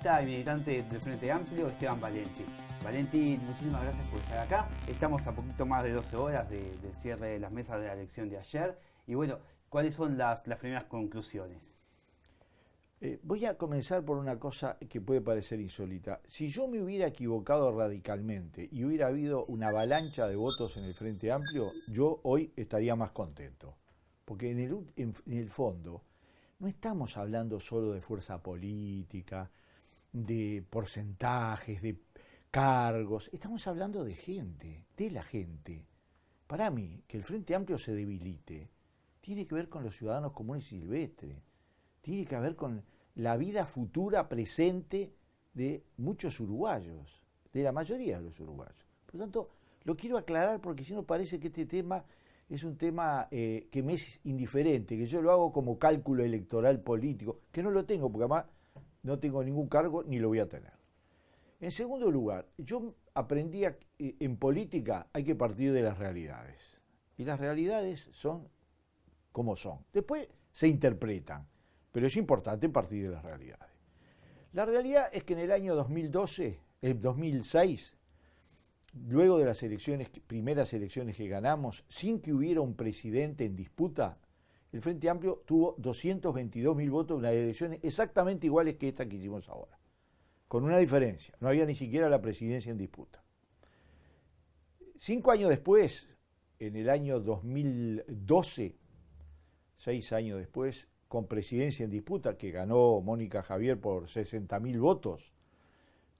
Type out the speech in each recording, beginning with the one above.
congresista y militante del Frente Amplio, Esteban Valenti. Valenti, muchísimas gracias por estar acá. Estamos a poquito más de 12 horas del cierre de las mesas de la elección de ayer. Y bueno, ¿cuáles son las primeras conclusiones? Voy a comenzar por una cosa que puede parecer insólita. Si yo me hubiera equivocado radicalmente y hubiera habido una avalancha de votos en el Frente Amplio, yo hoy estaría más contento. Porque en el fondo no estamos hablando solo de fuerza política, de porcentajes, de cargos. Estamos hablando de gente, de la gente. Para mí, que el Frente Amplio se debilite tiene que ver con los ciudadanos comunes y silvestres. Tiene que ver con la vida futura, presente de muchos uruguayos, de la mayoría de los uruguayos. Por lo tanto, lo quiero aclarar porque si no parece que este tema es un tema que me es indiferente, que yo lo hago como cálculo electoral político, que no lo tengo porque además no tengo ningún cargo ni lo voy a tener. En segundo lugar, yo aprendí en política hay que partir de las realidades. Y las realidades son como son. Después se interpretan, pero es importante partir de las realidades. La realidad es que en el año 2006, luego de las primeras elecciones que ganamos, sin que hubiera un presidente en disputa, el Frente Amplio tuvo 222.000 votos en las elecciones exactamente iguales que esta que hicimos ahora, con una diferencia, no había ni siquiera la presidencia en disputa. 5 años después, en el año 2012, 6 años después, con presidencia en disputa, que ganó Mónica Javier por 60.000 votos,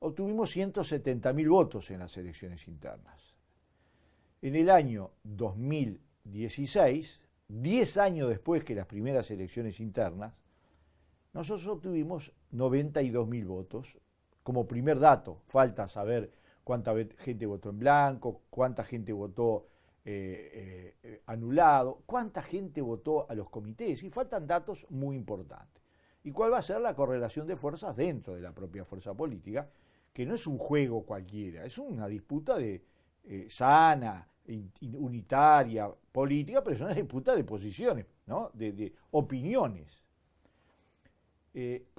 obtuvimos 170.000 votos en las elecciones internas. En el año 2016, 10 años después que las primeras elecciones internas, nosotros obtuvimos 92.000 votos. Como primer dato, falta saber cuánta gente votó en blanco, cuánta gente votó anulado, cuánta gente votó a los comités, y faltan datos muy importantes. ¿Y cuál va a ser la correlación de fuerzas dentro de la propia fuerza política? Que no es un juego cualquiera, es una disputa sana, unitaria, política, pero es una disputa de posiciones, ¿no? de opiniones.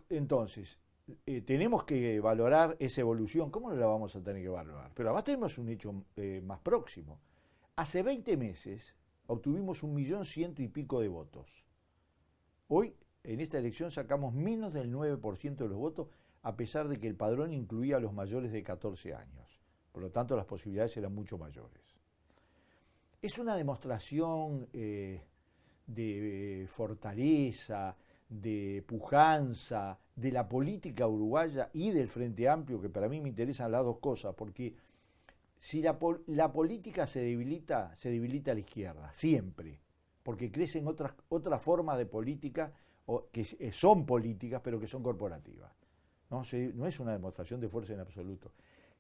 Entonces, tenemos que valorar esa evolución. ¿Cómo no la vamos a tener que valorar? Pero además tenemos un hecho más próximo. Hace 20 meses obtuvimos 1.100.000 y pico de votos. Hoy, en esta elección, sacamos menos del 9% de los votos, a pesar de que el padrón incluía a los mayores de 14 años. Por lo tanto, las posibilidades eran mucho mayores. Es una demostración de fortaleza, de pujanza, de la política uruguaya y del Frente Amplio, que para mí me interesan las dos cosas, porque si la política se debilita a la izquierda, siempre, porque crecen otras formas de política que son políticas, pero que son corporativas. No es una demostración de fuerza en absoluto.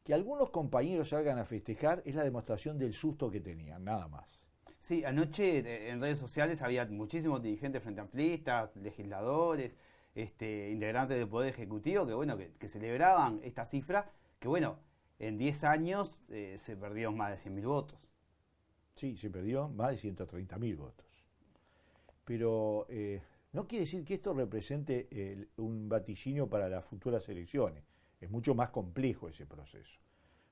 Que algunos compañeros salgan a festejar es la demostración del susto que tenían, nada más. Sí, anoche en redes sociales había muchísimos dirigentes frente amplistas, legisladores, integrantes del Poder Ejecutivo que celebraban esta cifra, que bueno, en 10 años se perdieron más de 100.000 votos. Sí, se perdió más de 130.000 votos. Pero no quiere decir que esto represente un vaticinio para las futuras elecciones. Es mucho más complejo ese proceso.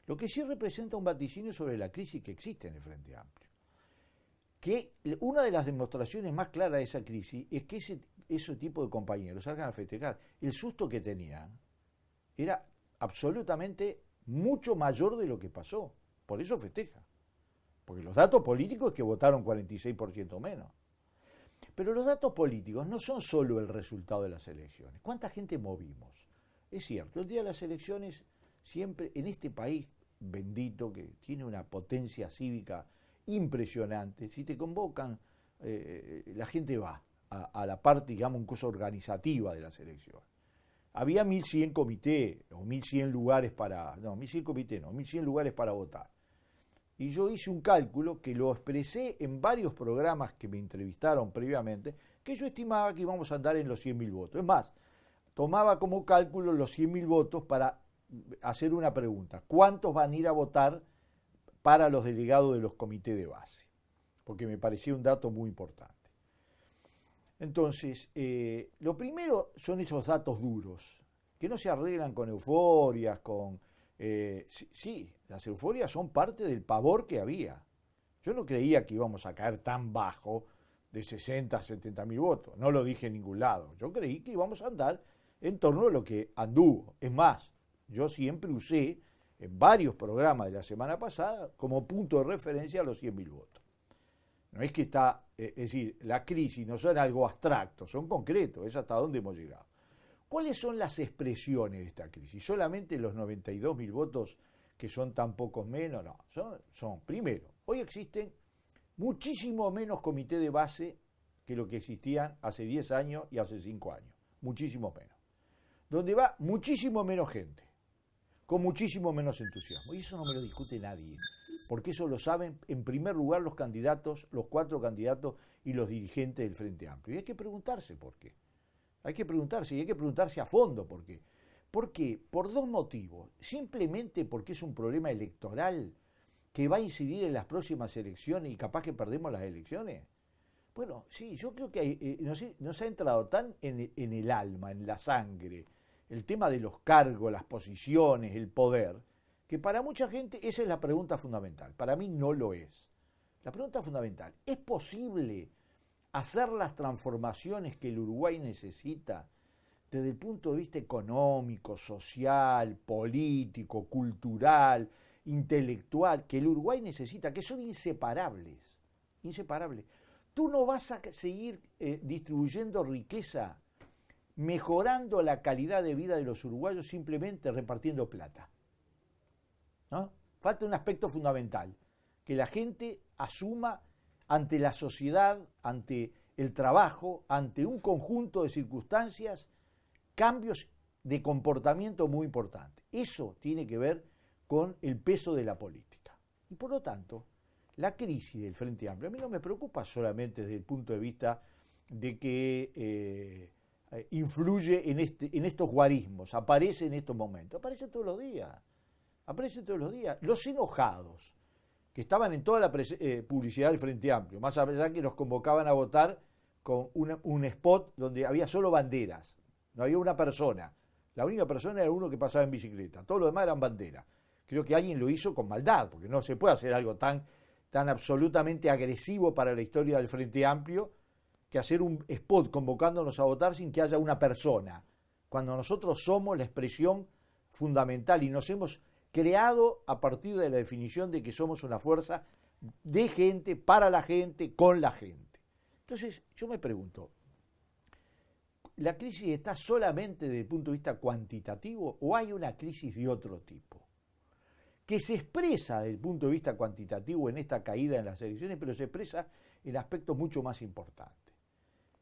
Lo que sí representa un vaticinio sobre la crisis que existe en el Frente Amplio. Que una de las demostraciones más claras de esa crisis es que ese tipo de compañeros salgan a festejar. El susto que tenían era absolutamente mucho mayor de lo que pasó. Por eso festeja. Porque los datos políticos es que votaron 46% menos. Pero los datos políticos no son solo el resultado de las elecciones. ¿Cuánta gente movimos? Es cierto, el día de las elecciones siempre en este país bendito que tiene una potencia cívica impresionante, si te convocan, la gente va a la parte, digamos, un cosa organizativa de las elecciones. Había 1.100 comités o 1.100 lugares para, no, 1.100 comités no, 1.100 lugares para votar. Y yo hice un cálculo que lo expresé en varios programas que me entrevistaron previamente, que yo estimaba que íbamos a andar en los 100.000 votos. Es más, tomaba como cálculo los 100.000 votos para hacer una pregunta. ¿Cuántos van a ir a votar para los delegados de los comités de base? Porque me parecía un dato muy importante. Entonces, lo primero son esos datos duros, que no se arreglan con euforias, sí, las euforias son parte del pavor que había. Yo no creía que íbamos a caer tan bajo de 60 a 70 mil votos, no lo dije en ningún lado. Yo creí que íbamos a andar en torno a lo que anduvo. Es más, yo siempre usé en varios programas de la semana pasada como punto de referencia a los 100.000 votos. No es que está, es decir, la crisis no son algo abstracto, son concretos, es hasta dónde hemos llegado. ¿Cuáles son las expresiones de esta crisis? ¿Solamente los 92.000 votos que son tan pocos menos? No, son primero, hoy existen muchísimo menos comités de base que lo que existían hace 10 años y hace 5 años, muchísimo menos. Donde va muchísimo menos gente, con muchísimo menos entusiasmo. Y eso no me lo discute nadie, porque eso lo saben en primer lugar los candidatos, los 4 candidatos y los dirigentes del Frente Amplio. Y hay que preguntarse por qué. Hay que preguntarse, y hay que preguntarse a fondo por qué. ¿Por qué? Por 2 motivos. Simplemente porque es un problema electoral que va a incidir en las próximas elecciones y capaz que perdemos las elecciones. Bueno, sí, yo creo que nos ha entrado tan en el alma, en la sangre, el tema de los cargos, las posiciones, el poder, que para mucha gente esa es la pregunta fundamental. Para mí no lo es. La pregunta fundamental, ¿es posible hacer las transformaciones que el Uruguay necesita desde el punto de vista económico, social, político, cultural, intelectual, que el Uruguay necesita, que son inseparables? Inseparables. Tú no vas a seguir distribuyendo riqueza, mejorando la calidad de vida de los uruguayos simplemente repartiendo plata, ¿no? Falta un aspecto fundamental, que la gente asuma ante la sociedad, ante el trabajo, ante un conjunto de circunstancias, cambios de comportamiento muy importantes. Eso tiene que ver con el peso de la política. Y por lo tanto, la crisis del Frente Amplio a mí no me preocupa solamente desde el punto de vista de que influye en estos guarismos, aparece en estos momentos, aparece todos los días, Los enojados, que estaban en toda la publicidad del Frente Amplio, más allá que nos convocaban a votar con un spot donde había solo banderas, no había una persona, la única persona era uno que pasaba en bicicleta, todo lo demás eran banderas. Creo que alguien lo hizo con maldad, porque no se puede hacer algo tan absolutamente agresivo para la historia del Frente Amplio, que hacer un spot convocándonos a votar sin que haya una persona, cuando nosotros somos la expresión fundamental y nos hemos creado a partir de la definición de que somos una fuerza de gente, para la gente, con la gente. Entonces, yo me pregunto, ¿la crisis está solamente desde el punto de vista cuantitativo o hay una crisis de otro tipo? Que se expresa desde el punto de vista cuantitativo en esta caída en las elecciones, pero se expresa en aspectos mucho más importantes.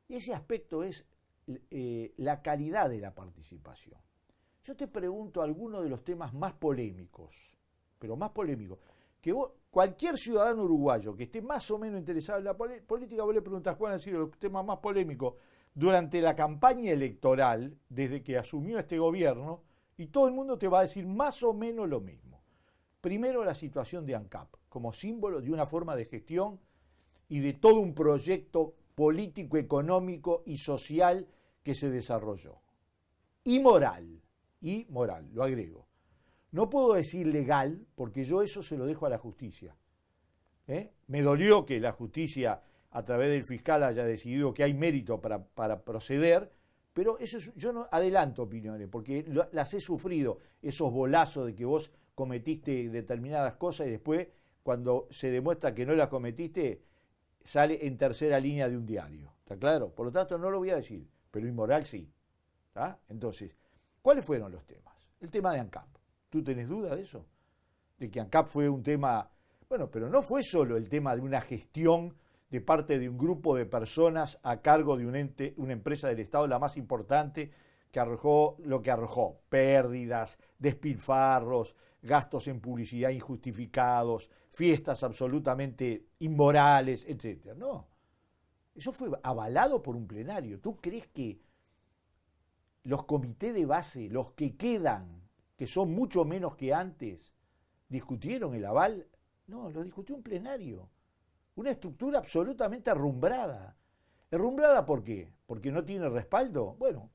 Y ese aspecto es la calidad de la participación. Yo te pregunto algunos de los temas más polémicos, pero más polémicos, que cualquier ciudadano uruguayo que esté más o menos interesado en la política, vos le preguntás cuáles han sido los temas más polémicos durante la campaña electoral, desde que asumió este gobierno, y todo el mundo te va a decir más o menos lo mismo. Primero, la situación de ANCAP, como símbolo de una forma de gestión y de todo un proyecto político, económico y social que se desarrolló. Y moral, lo agrego. No puedo decir legal, porque yo eso se lo dejo a la justicia. Me dolió que la justicia, a través del fiscal, haya decidido que hay mérito para proceder, pero eso yo no adelanto opiniones, porque las he sufrido, esos bolazos de que vos cometiste determinadas cosas y después, cuando se demuestra que no las cometiste, sale en tercera línea de un diario. ¿Está claro? Por lo tanto, no lo voy a decir, pero inmoral sí. ¿Está? Entonces, ¿cuáles fueron los temas? El tema de ANCAP. ¿Tú tenés duda de eso? De que ANCAP fue un tema... Bueno, pero no fue solo el tema de una gestión de parte de un grupo de personas a cargo de un ente, una empresa del Estado, la más importante, que arrojó lo que arrojó. Pérdidas, despilfarros, gastos en publicidad injustificados, fiestas absolutamente inmorales, etc. No. Eso fue avalado por un plenario. ¿Tú crees que los comités de base, los que quedan, que son mucho menos que antes, discutieron el aval? No, lo discutió un plenario. Una estructura absolutamente arrumbrada. ¿Herrumbrada por qué? ¿Porque no tiene respaldo? Bueno,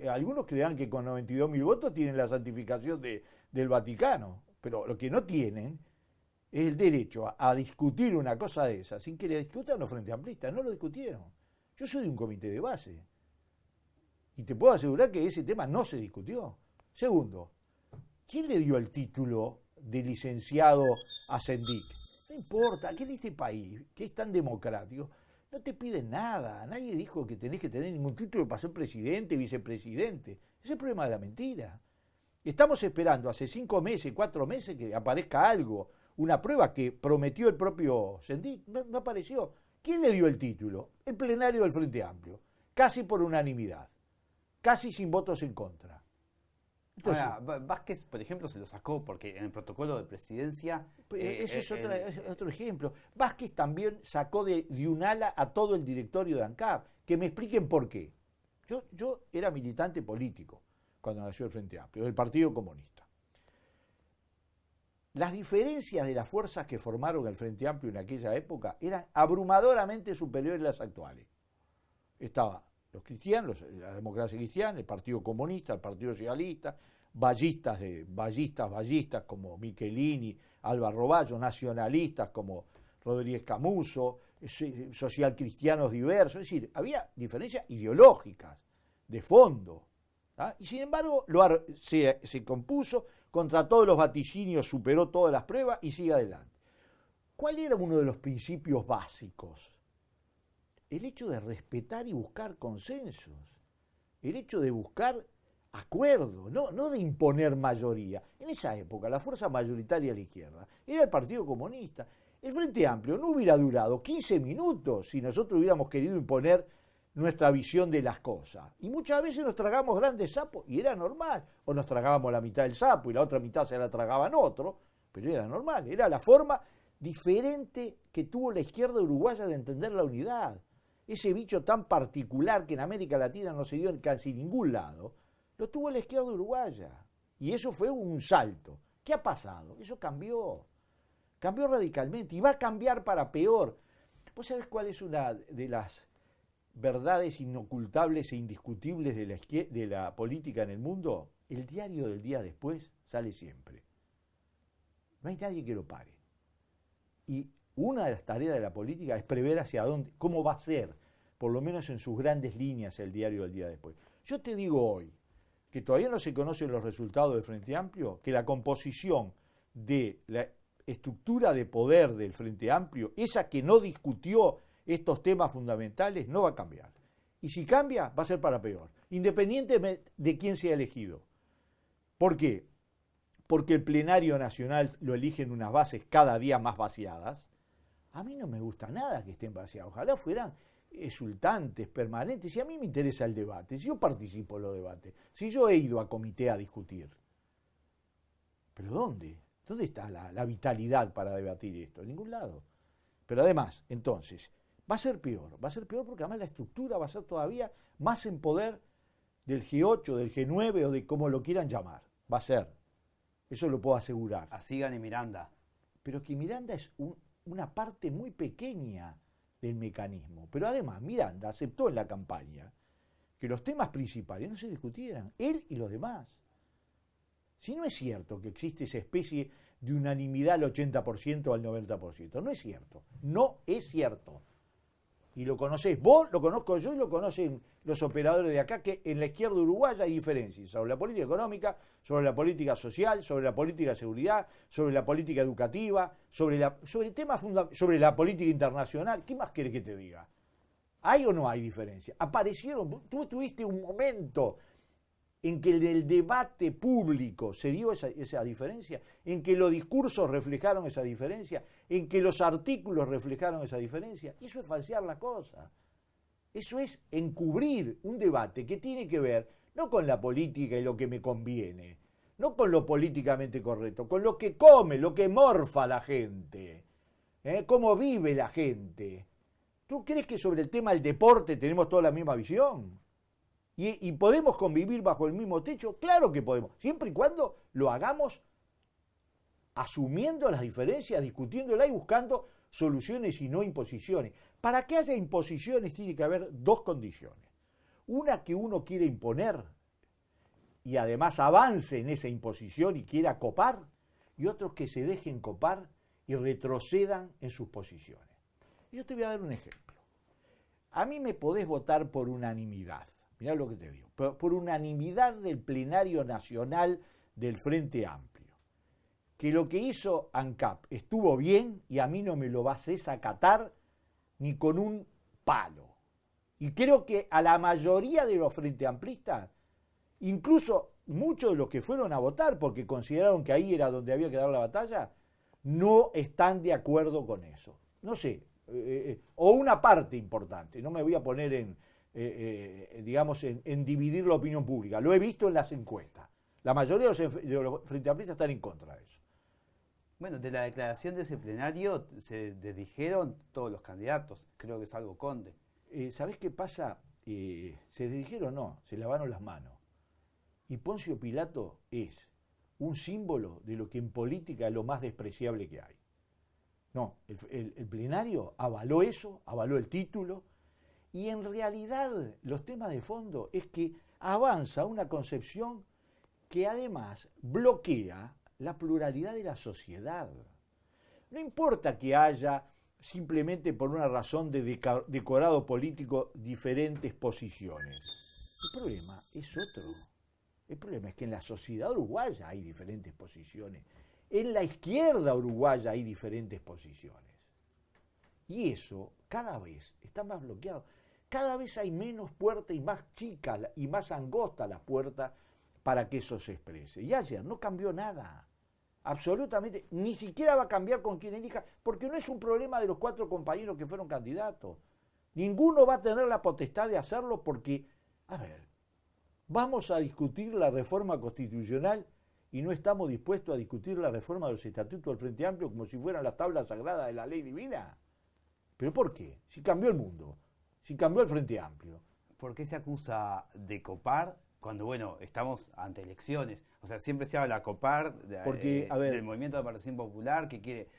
algunos crean que con 92.000 votos tienen la santificación del Vaticano, pero lo que no tienen es el derecho a discutir una cosa de esa sin que le discutan los frente amplistas. No lo discutieron. Yo soy de un comité de base y te puedo asegurar que ese tema no se discutió. Segundo, ¿quién le dio el título de licenciado a Sendik? No importa, ¿qué de este país, que es tan democrático? No te piden nada, nadie dijo que tenés que tener ningún título para ser presidente, vicepresidente. Ese es el problema de la mentira. Estamos esperando hace 5 meses, 4 meses que aparezca algo, una prueba que prometió el propio Sendik, no apareció. ¿Quién le dio el título? El plenario del Frente Amplio, casi por unanimidad, casi sin votos en contra. Entonces, ahora, Vázquez, por ejemplo, se lo sacó porque en el protocolo de presidencia... ese es otro ejemplo. Vázquez también sacó de un ala a todo el directorio de ANCAP. Que me expliquen por qué. Yo era militante político cuando nació el Frente Amplio, del Partido Comunista. Las diferencias de las fuerzas que formaron el Frente Amplio en aquella época eran abrumadoramente superiores a las actuales. Estaban los cristianos, la democracia cristiana, el Partido Comunista, el Partido Socialista, ballistas como Michelini, Alba Roballo, nacionalistas como Rodríguez Camuso, social cristianos diversos, es decir, había diferencias ideológicas, de fondo, ¿tá? Y sin embargo se compuso, contra todos los vaticinios, superó todas las pruebas y sigue adelante. ¿Cuál era uno de los principios básicos? El hecho de respetar y buscar consensos, el hecho de buscar acuerdo, no de imponer mayoría. En esa época la fuerza mayoritaria de la izquierda era el Partido Comunista. El Frente Amplio no hubiera durado 15 minutos si nosotros hubiéramos querido imponer nuestra visión de las cosas. Y muchas veces nos tragamos grandes sapos y era normal. O nos tragábamos la mitad del sapo y la otra mitad se la tragaban otro, pero era normal. Era la forma diferente que tuvo la izquierda uruguaya de entender la unidad. Ese bicho tan particular que en América Latina no se dio en casi ningún lado, lo tuvo la izquierda uruguaya. Y eso fue un salto. ¿Qué ha pasado? Eso cambió radicalmente y va a cambiar para peor. ¿Vos sabés cuál es una de las verdades inocultables e indiscutibles de la política en el mundo? El diario del día después sale siempre. No hay nadie que lo pare. Y una de las tareas de la política es prever hacia dónde, cómo va a ser, por lo menos en sus grandes líneas, el diario del día después. Yo te digo hoy que todavía no se conocen los resultados del Frente Amplio, que la composición de la estructura de poder del Frente Amplio, esa que no discutió estos temas fundamentales, no va a cambiar. Y si cambia, va a ser para peor, independientemente de quién sea elegido. ¿Por qué? Porque el plenario nacional lo eligen unas bases cada día más vaciadas. A mí no me gusta nada que estén vaciadas. Ojalá fueran exultantes, permanentes. Si a mí me interesa el debate, si yo participo en los debates, si yo he ido a comité a discutir. ¿Pero dónde? ¿Dónde está la vitalidad para debatir esto? En ningún lado. Pero además, entonces, va a ser peor porque además la estructura va a ser todavía más en poder del G8, del G9 o de como lo quieran llamar. Va a ser. Eso lo puedo asegurar. Así gane Miranda. Pero que Miranda es una parte muy pequeña del mecanismo. Pero además Miranda aceptó en la campaña que los temas principales no se discutieran, él y los demás. Si no es cierto que existe esa especie de unanimidad al 80% o al 90%, no es cierto, no es cierto. Y lo conocés vos, lo conozco yo y lo conocen los operadores de acá, que en la izquierda uruguaya hay diferencias sobre la política económica, sobre la política social, sobre la política de seguridad, sobre la política educativa, sobre temas fundamentales, sobre la política internacional. ¿Qué más querés que te diga? ¿Hay o no hay diferencia? Aparecieron, tú tuviste un momento en que en el debate público se dio esa diferencia, en que los discursos reflejaron esa diferencia, en que los artículos reflejaron esa diferencia. Eso es falsear la cosa. Eso es encubrir un debate que tiene que ver no con la política y lo que me conviene, no con lo políticamente correcto, con lo que come, lo que morfa la gente, cómo vive la gente. ¿Tú crees que sobre el tema del deporte tenemos toda la misma visión? ¿Y podemos convivir bajo el mismo techo? Claro que podemos, siempre y cuando lo hagamos asumiendo las diferencias, discutiéndolas y buscando soluciones y no imposiciones. Para que haya imposiciones tiene que haber dos condiciones. Una, que uno quiere imponer y además avance en esa imposición y quiera copar, y otros que se dejen copar y retrocedan en sus posiciones. Yo te voy a dar un ejemplo. A mí me podés votar por unanimidad, mirá lo que te digo, por unanimidad del plenario nacional del Frente Amplio, que lo que hizo ANCAP estuvo bien y a mí no me lo vas a acatar ni con un palo. Y creo que a la mayoría de los Frente Amplistas, incluso muchos de los que fueron a votar porque consideraron que ahí era donde había que dar la batalla, no están de acuerdo con eso. No sé, o una parte importante, no me voy a poner en dividir la opinión pública, lo he visto en las encuestas. La mayoría de los Frente Amplistas están en contra de eso. Bueno, de la declaración de ese plenario se desdijeron todos los candidatos, creo que Salvo Conde. ¿Sabés qué pasa? Se desdijeron, no, se lavaron las manos. Y Poncio Pilato es un símbolo de lo que en política es lo más despreciable que hay. No, el plenario avaló eso, avaló el título, y en realidad los temas de fondo es que avanza una concepción que además bloquea la pluralidad de la sociedad. No importa que haya, simplemente por una razón de decorado político, diferentes posiciones. El problema es otro. El problema es que en la sociedad uruguaya hay diferentes posiciones. En la izquierda uruguaya hay diferentes posiciones. Y eso cada vez está más bloqueado. Cada vez hay menos puerta y más chica y más angosta la puerta para que eso se exprese. Y ayer no cambió nada. Absolutamente. Ni siquiera va a cambiar con quien elija, porque no es un problema de los 4 compañeros que fueron candidatos. Ninguno va a tener la potestad de hacerlo porque, a ver, vamos a discutir la reforma constitucional y no estamos dispuestos a discutir la reforma de los estatutos del Frente Amplio como si fueran las tablas sagradas de la ley divina. ¿Pero por qué? Si cambió el mundo, si cambió el Frente Amplio. ¿Por qué se acusa de copar cuando, bueno, estamos ante elecciones? O sea, siempre se habla de copar Porque, a ver, del movimiento de Participación Popular que quiere,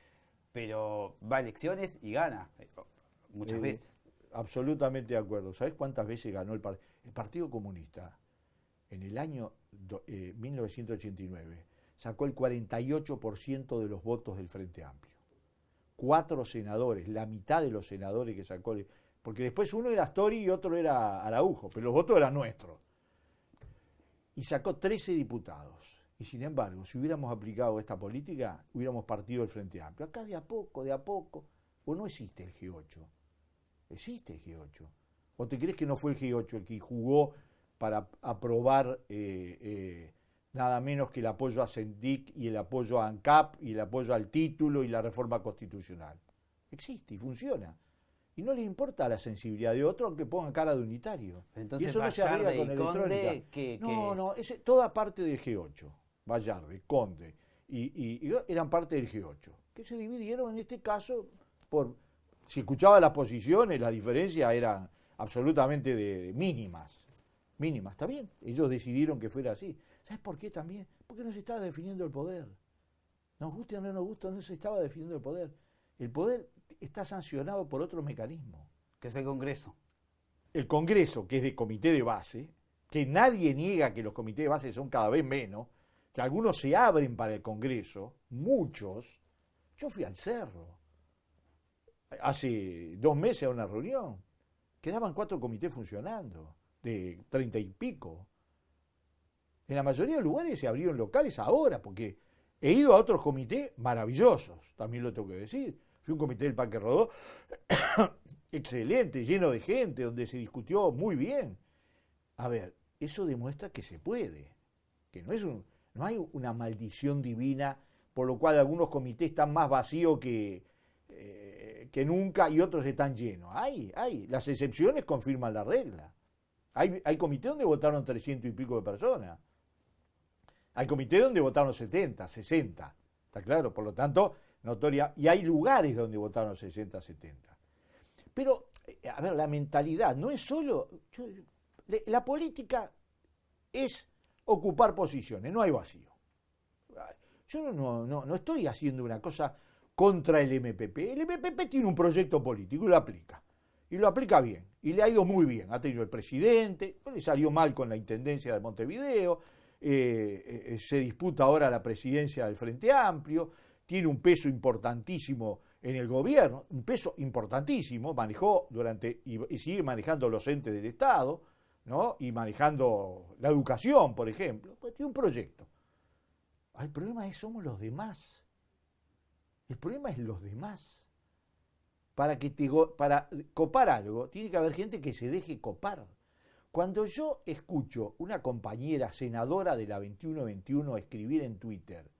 pero va a elecciones y gana muchas veces. Absolutamente de acuerdo. ¿Sabés cuántas veces ganó el Partido Comunista? En el año 1989 sacó el 48% de los votos del Frente Amplio. 4 senadores, la mitad de los senadores que sacó, porque después uno era Astori y otro era Araujo, pero los votos eran nuestros. Y sacó 13 diputados. Y sin embargo, si hubiéramos aplicado esta política, hubiéramos partido del Frente Amplio. Acá de a poco, o no existe el G8. Existe el G8. ¿O te crees que no fue el G8 el que jugó para aprobar nada menos que el apoyo a Sendic y el apoyo a ANCAP y el apoyo al título y la reforma constitucional? Existe y funciona. Y no les importa la sensibilidad de otro aunque pongan cara de unitario. Entonces, y eso no se arregla con electrónica. No, es toda parte del G8. Vallarde, Conde, y eran parte del G8. Que se dividieron en este caso por... Si escuchaba las posiciones, las diferencias eran absolutamente mínimas. Mínimas, está bien. Ellos decidieron que fuera así. ¿Sabes por qué también? Porque no se estaba definiendo el poder. Nos guste o no nos guste, no se estaba definiendo el poder. El poder está sancionado por otro mecanismo. Que es el Congreso. El Congreso, que es de comité de base, que nadie niega que los comités de base son cada vez menos, que algunos se abren para el Congreso, muchos. Yo fui al Cerro hace 2 meses a una reunión. Quedaban 4 comités funcionando, de 30 y pico. En la mayoría de los lugares se abrieron locales ahora, porque he ido a otros comités maravillosos, también lo tengo que decir. Fui a un comité del Parque Rodó, excelente, lleno de gente, donde se discutió muy bien. A ver, eso demuestra que se puede, que no hay una maldición divina, por lo cual algunos comités están más vacíos que nunca y otros están llenos. Hay. Las excepciones confirman la regla. Hay comités donde votaron 300 y pico de personas. Hay comités donde votaron 70, 60. ¿Está claro? Por lo tanto, notoria. Y hay lugares donde votaron 60, 70. Pero, a ver, la mentalidad no es solo... La política es ocupar posiciones, no hay vacío. Yo no estoy haciendo una cosa contra el MPP. El MPP tiene un proyecto político y lo aplica. y lo aplica bien, y le ha ido muy bien. Ha tenido el presidente, le salió mal con la intendencia de Montevideo, se disputa ahora la presidencia del Frente Amplio, tiene un peso importantísimo en el gobierno, un peso importantísimo, manejó durante y sigue manejando los entes del Estado, ¿no? Y manejando la educación, por ejemplo, pues tiene un proyecto. El problema somos los demás. El problema es los demás. Para copar algo, tiene que haber gente que se deje copar. Cuando yo escucho una compañera senadora de la 2121 escribir en Twitter,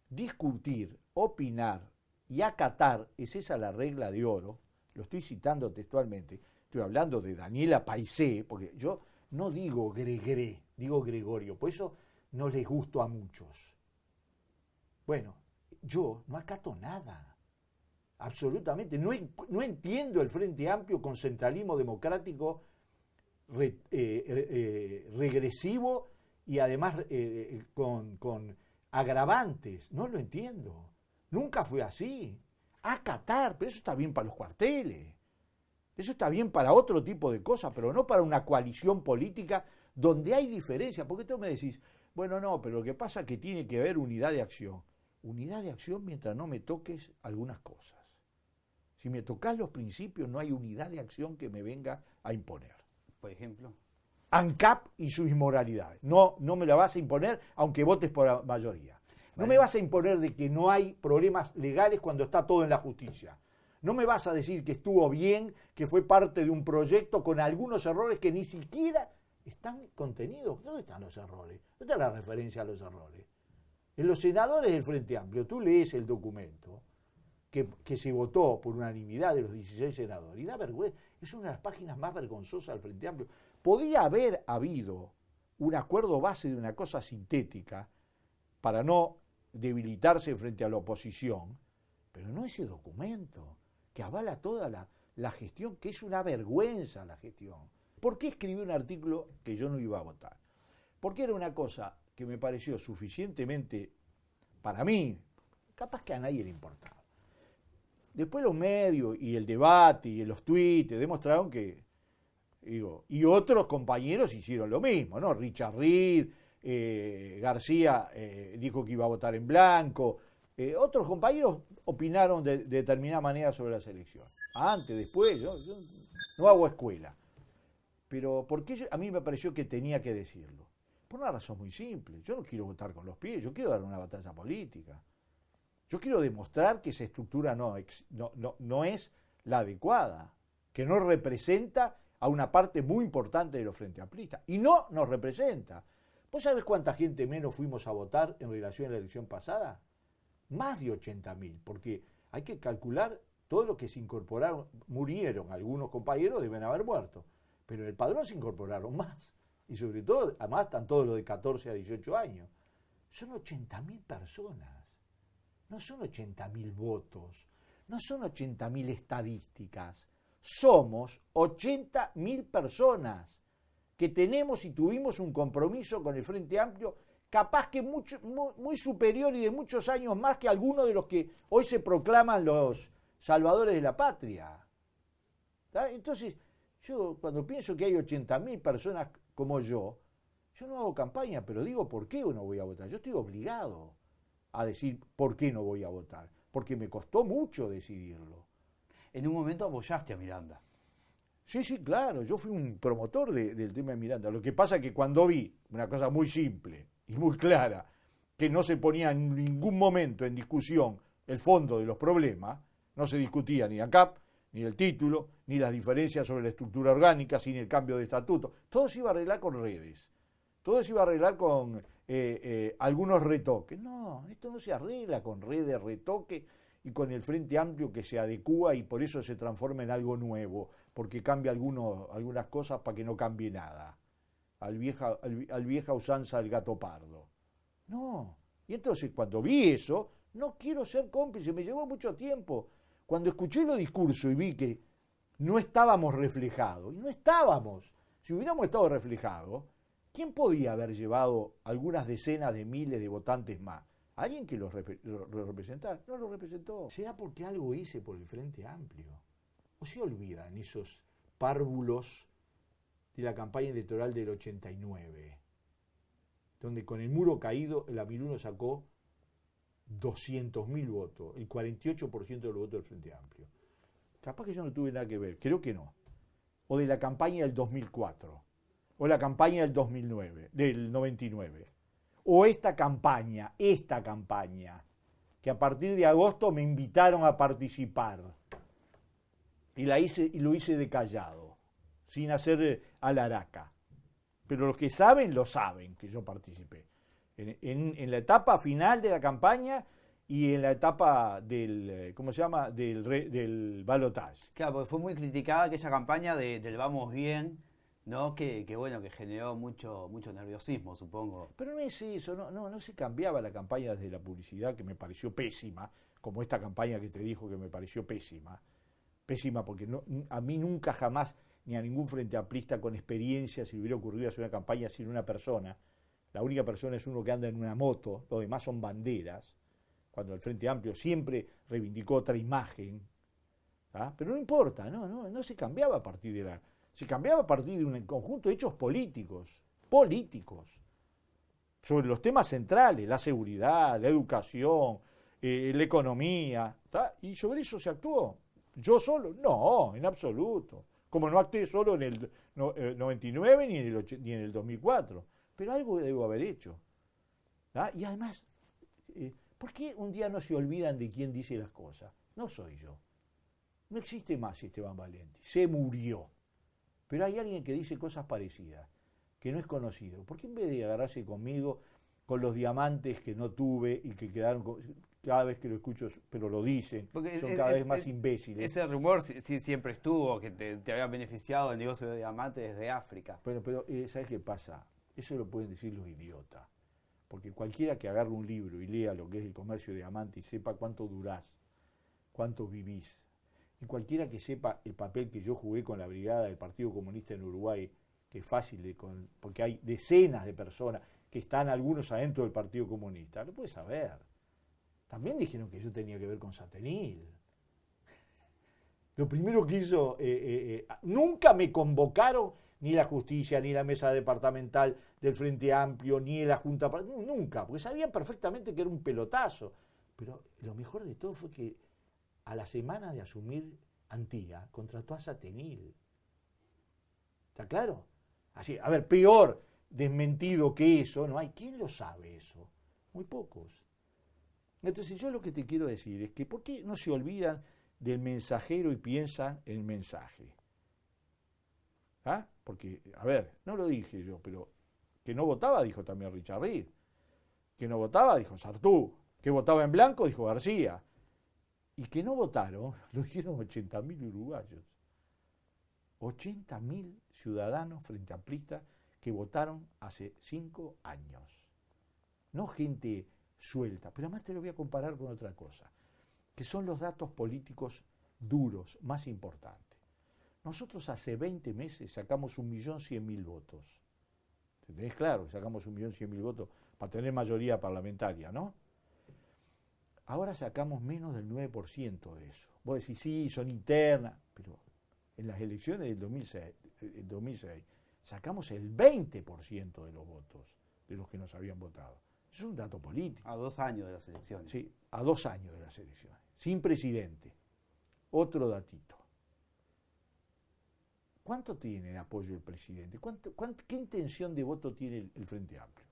discutir, opinar y acatar, es esa la regla de oro, lo estoy citando textualmente, estoy hablando de Daniela Paisé, porque yo no digo Gregré, digo Gregorio, por eso no les gusto a muchos. Bueno, yo no acato nada, absolutamente, no entiendo el Frente Amplio con centralismo democrático regresivo y además con agravantes, no lo entiendo, nunca fue así. Acatar, pero eso está bien para los cuarteles, eso está bien para otro tipo de cosas, pero no para una coalición política donde hay diferencias, porque tú me decís, bueno, no, pero lo que pasa es que tiene que haber unidad de acción mientras no me toques algunas cosas. Si me tocas los principios, no hay unidad de acción que me venga a imponer. Por ejemplo, ANCAP y sus inmoralidades. No me la vas a imponer aunque votes por la mayoría. No me vas a imponer de que no hay problemas legales cuando está todo en la justicia. No me vas a decir que estuvo bien, que fue parte de un proyecto con algunos errores que ni siquiera están contenidos. ¿Dónde están los errores? ¿Dónde está la referencia a los errores? En los senadores del Frente Amplio, tú lees el documento que se votó por unanimidad de los 16 senadores, y da vergüenza, es una de las páginas más vergonzosas del Frente Amplio. Podía haber habido un acuerdo base de una cosa sintética para no debilitarse frente a la oposición, pero no ese documento que avala toda la gestión, que es una vergüenza la gestión. ¿Por qué escribí un artículo que yo no iba a votar? Porque era una cosa que me pareció suficientemente, para mí, capaz que a nadie le importaba. Después los medios y el debate y los tweets demostraron que, y otros compañeros hicieron lo mismo, ¿no? Richard Reed, García dijo que iba a votar en blanco, otros compañeros opinaron de determinada manera sobre las elecciones. Antes, después, yo no hago escuela. Pero ¿por qué a mí me pareció que tenía que decirlo? Por una razón muy simple. Yo no quiero votar con los pies, yo quiero dar una batalla política. Yo quiero demostrar que esa estructura no es la adecuada, que no representa a una parte muy importante de los Frente Amplistas. Y no nos representa. ¿Vos sabés cuánta gente menos fuimos a votar en relación a la elección pasada? Más de 80.000, porque hay que calcular todo lo que se incorporaron, murieron, algunos compañeros deben haber muerto, pero en el padrón se incorporaron más, y sobre todo, además están todos los de 14 a 18 años. Son 80.000 personas, no son 80.000 votos, no son 80.000 estadísticas, somos 80.000 personas que tenemos y tuvimos un compromiso con el Frente Amplio capaz que muy superior y de muchos años más que algunos de los que hoy se proclaman los salvadores de la patria. ¿Tá? Entonces, yo cuando pienso que hay 80.000 personas como yo no hago campaña, pero digo por qué no voy a votar. Yo estoy obligado a decir por qué no voy a votar, porque me costó mucho decidirlo. En un momento apoyaste a Miranda. Sí, claro, yo fui un promotor del tema de Miranda. Lo que pasa es que cuando vi una cosa muy simple y muy clara, que no se ponía en ningún momento en discusión el fondo de los problemas, no se discutía ni ANCAP, ni el título, ni las diferencias sobre la estructura orgánica, ni el cambio de estatuto. Todo se iba a arreglar con redes, todo se iba a arreglar con algunos retoques. No, esto no se arregla con redes, retoques y con el Frente Amplio que se adecúa y por eso se transforma en algo nuevo, porque cambia algunas cosas para que no cambie nada. Al vieja usanza del gato pardo. No. Y entonces cuando vi eso, no quiero ser cómplice, me llevó mucho tiempo. Cuando escuché los discursos y vi que no estábamos reflejados, y no estábamos, si hubiéramos estado reflejados, ¿quién podía haber llevado algunas decenas de miles de votantes más? ¿Alguien que lo representara? No lo representó. ¿Será porque algo hice por el Frente Amplio? ¿O se olvidan esos párvulos de la campaña electoral del 89? Donde con el muro caído el Amiruno sacó 200.000 votos, el 48% de los votos del Frente Amplio. Capaz que yo no tuve nada que ver, creo que no. O de la campaña del 2004, o la campaña del 2009, del 99. O esta campaña, que a partir de agosto me invitaron a participar. Y lo hice de callado, sin hacer alaraca. Pero los que saben, lo saben que yo participé. En la etapa final de la campaña y en la etapa del, ¿cómo se llama?, del balotaje. Claro, porque fue muy criticada aquella campaña del Vamos Bien, ¿no? Que bueno, que generó mucho nerviosismo, supongo. Pero no es eso, no se cambiaba la campaña desde la publicidad, que me pareció pésima, como esta campaña que te dijo que me pareció pésima. Pésima porque a mí nunca jamás, ni a ningún frente amplista con experiencia, se le hubiera ocurrido hacer una campaña sin una persona. La única persona es uno que anda en una moto, los demás son banderas, cuando el Frente Amplio siempre reivindicó otra imagen. ¿Ah? Pero no importa, no se cambiaba a partir de la... Se cambiaba a partir de un conjunto de hechos políticos, sobre los temas centrales, la seguridad, la educación, la economía, ¿tá? Y sobre eso se actuó. ¿Yo solo? No, en absoluto. Como no actué solo en el 99 ni en el 2004. Pero algo debo haber hecho. ¿Ah? Y además, ¿por qué un día no se olvidan de quién dice las cosas? No soy yo. No existe más Esteban Valenti. Se murió. Pero hay alguien que dice cosas parecidas, que no es conocido. ¿Por qué en vez de agarrarse conmigo con los diamantes que no tuve y que quedaron... Cada vez que lo escucho, pero lo dicen, porque son cada vez más imbéciles. Ese rumor sí siempre estuvo, que te había beneficiado el negocio de diamantes desde África. Pero ¿sabes qué pasa? Eso lo pueden decir los idiotas. Porque cualquiera que agarre un libro y lea lo que es el comercio de diamantes y sepa cuánto durás, cuánto vivís, y cualquiera que sepa el papel que yo jugué con la brigada del Partido Comunista en Uruguay, que es fácil, porque hay decenas de personas que están algunos adentro del Partido Comunista, lo puede saber. También dijeron que yo tenía que ver con Satenil. Lo primero que hizo, nunca me convocaron ni la justicia, ni la mesa departamental del Frente Amplio, ni la Junta, nunca, porque sabían perfectamente que era un pelotazo. Pero lo mejor de todo fue que a la semana de asumir Antía, contrató a Satenil. ¿Está claro? Así, a ver, peor desmentido que eso, no hay. ¿Quién lo sabe eso? Muy pocos. Entonces yo lo que te quiero decir es que ¿por qué no se olvidan del mensajero y piensan en el mensaje? ¿Ah? Porque, a ver, no lo dije yo, pero que no votaba, dijo también Richard Reed. Que no votaba, dijo Sartú. Que votaba en blanco, dijo García. Y que no votaron, lo dijeron 80.000 uruguayos. 80.000 ciudadanos frente amplistas que votaron hace 5 años. No gente suelta, pero además te lo voy a comparar con otra cosa, que son los datos políticos duros, más importantes. Nosotros hace 20 meses sacamos 1.100.000 votos. ¿Te tenés claro? Sacamos 1.100.000 votos para tener mayoría parlamentaria, ¿no? Ahora sacamos menos del 9% de eso. Vos decís, sí, son internas, pero en las elecciones del 2006 sacamos el 20% de los votos de los que nos habían votado. Es un dato político. A 2 años de las elecciones. Sí, a 2 años de las elecciones. Sin presidente. Otro datito. ¿Cuánto tiene de apoyo el presidente? ¿Qué intención de voto tiene el Frente Amplio?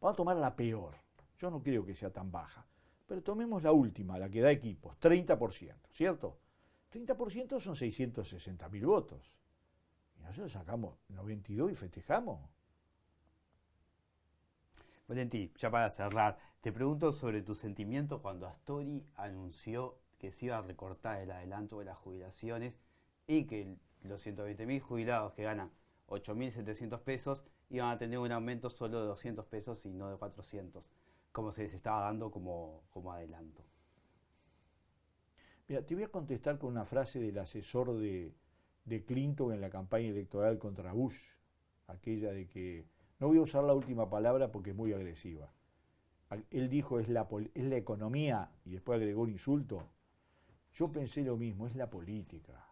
Vamos a tomar la peor. Yo no creo que sea tan baja. Pero tomemos la última, la que da equipos, 30%, ¿cierto? 30% son 660.000 votos. Y nosotros sacamos 92 y festejamos. Valentí, ya para cerrar, te pregunto sobre tu sentimiento cuando Astori anunció que se iba a recortar el adelanto de las jubilaciones y que los 120.000 jubilados que ganan 8.700 pesos iban a tener un aumento solo de 200 pesos y no de 400, como se les estaba dando como adelanto. Mira, te voy a contestar con una frase del asesor de Clinton en la campaña electoral contra Bush, aquella de que, no voy a usar la última palabra porque es muy agresiva. Él dijo, es la economía, y después agregó un insulto. Yo pensé lo mismo, es la política,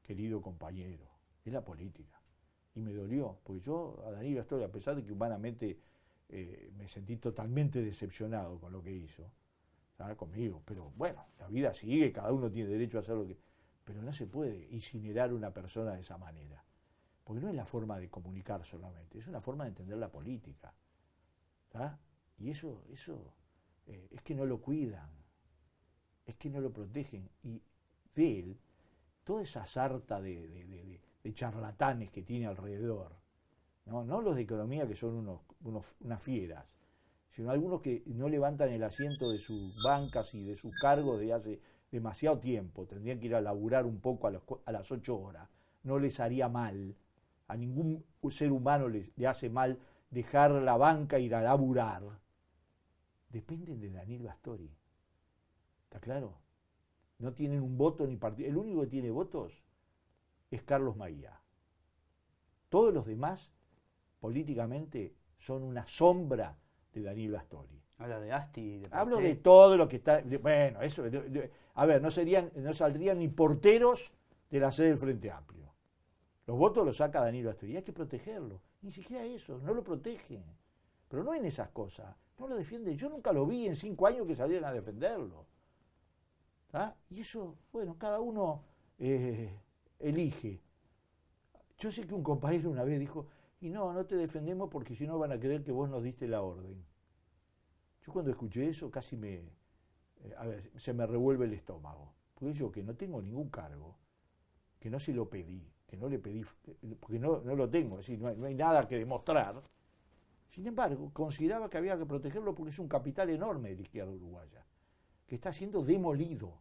querido compañero, es la política. Y me dolió, porque yo a Danilo Astori, a pesar de que humanamente me sentí totalmente decepcionado con lo que hizo, estaba conmigo, pero bueno, la vida sigue, cada uno tiene derecho a hacer lo que... Pero no se puede incinerar una persona de esa manera, porque no es la forma de comunicar solamente, es una forma de entender la política. ¿Tá? Y eso es que no lo cuidan, es que no lo protegen. Y de él, toda esa sarta de charlatanes que tiene alrededor, no los de economía que son unas fieras, sino algunos que no levantan el asiento de sus bancas y de sus cargos desde hace demasiado tiempo, tendrían que ir a laburar un poco a las 8 horas, no les haría mal, a ningún ser humano le hace mal dejar la banca e ir a laburar. Dependen de Danilo Astori, ¿está claro? No tienen un voto ni partido, el único que tiene votos es Carlos Maía. Todos los demás, políticamente, son una sombra de Danilo Astori. Habla de Asti. Hablo de todo lo que está... bueno, eso... a ver, no saldrían ni porteros de la sede del Frente Amplio. Los votos los saca Danilo Astori. Y hay que protegerlo. Ni siquiera eso, no lo protegen. Pero no en esas cosas. No lo defienden. Yo nunca lo vi en 5 años que salieran a defenderlo. ¿Ah? Y eso, bueno, cada uno elige. Yo sé que un compañero una vez dijo, y no te defendemos porque si no van a creer que vos nos diste la orden. Yo cuando escuché eso casi se me revuelve el estómago. Porque yo que no tengo ningún cargo, que no se lo pedí, que no le pedí, porque no lo tengo, es decir, no hay nada que demostrar. Sin embargo, consideraba que había que protegerlo porque es un capital enorme de la izquierda uruguaya, que está siendo demolido.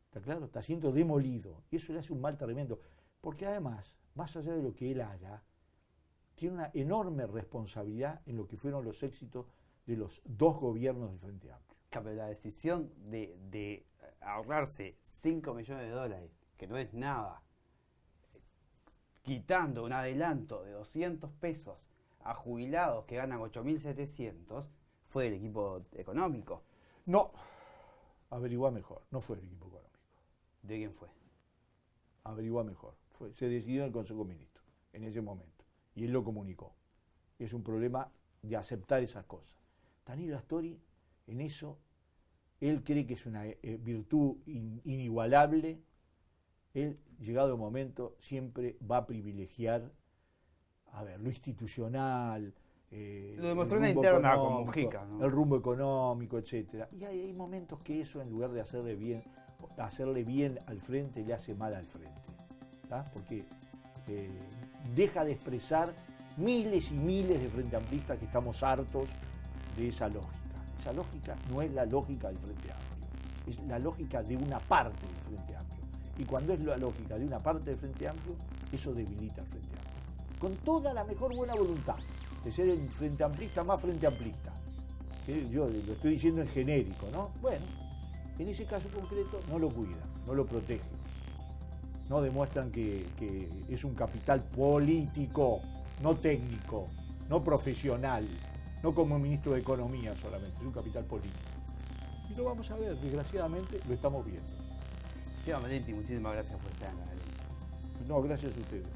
¿Está claro? Está siendo demolido. Y eso le hace un mal tremendo. Porque además, más allá de lo que él haga, tiene una enorme responsabilidad en lo que fueron los éxitos de los 2 gobiernos del Frente Amplio. Pero la decisión de ahorrarse $5 millones, que no es nada, quitando un adelanto de 200 pesos a jubilados que ganan 8.700, fue el equipo económico. No, averigua mejor, no fue el equipo económico. ¿De quién fue? Averigua mejor. Se decidió en el Consejo de Ministros, en ese momento, y él lo comunicó. Es un problema de aceptar esas cosas. Danilo Astori, en eso, él cree que es una virtud inigualable. Él, llegado el momento, siempre va a privilegiar, lo institucional, lo demostró en la interna con Mujica, ¿no? El rumbo económico, etcétera. Y hay momentos que eso, en lugar de hacerle bien al frente, le hace mal al frente. ¿Tá? Porque deja de expresar miles y miles de frente amplistas que estamos hartos de esa lógica. Esa lógica no es la lógica del Frente Amplio, es la lógica de una parte del Frente Amplio. Y cuando es la lógica de una parte del Frente Amplio, eso debilita al Frente Amplio. Con toda la mejor buena voluntad de ser el frente amplista más frente amplista. Yo lo estoy diciendo en genérico, ¿no? Bueno, en ese caso concreto no lo cuidan, no lo protegen. No demuestran que es un capital político, no técnico, no profesional, no como ministro de Economía solamente, es un capital político. Y lo vamos a ver, desgraciadamente lo estamos viendo. Esteban Valenti, muchísimas gracias por estar en la galería. No, gracias a ustedes.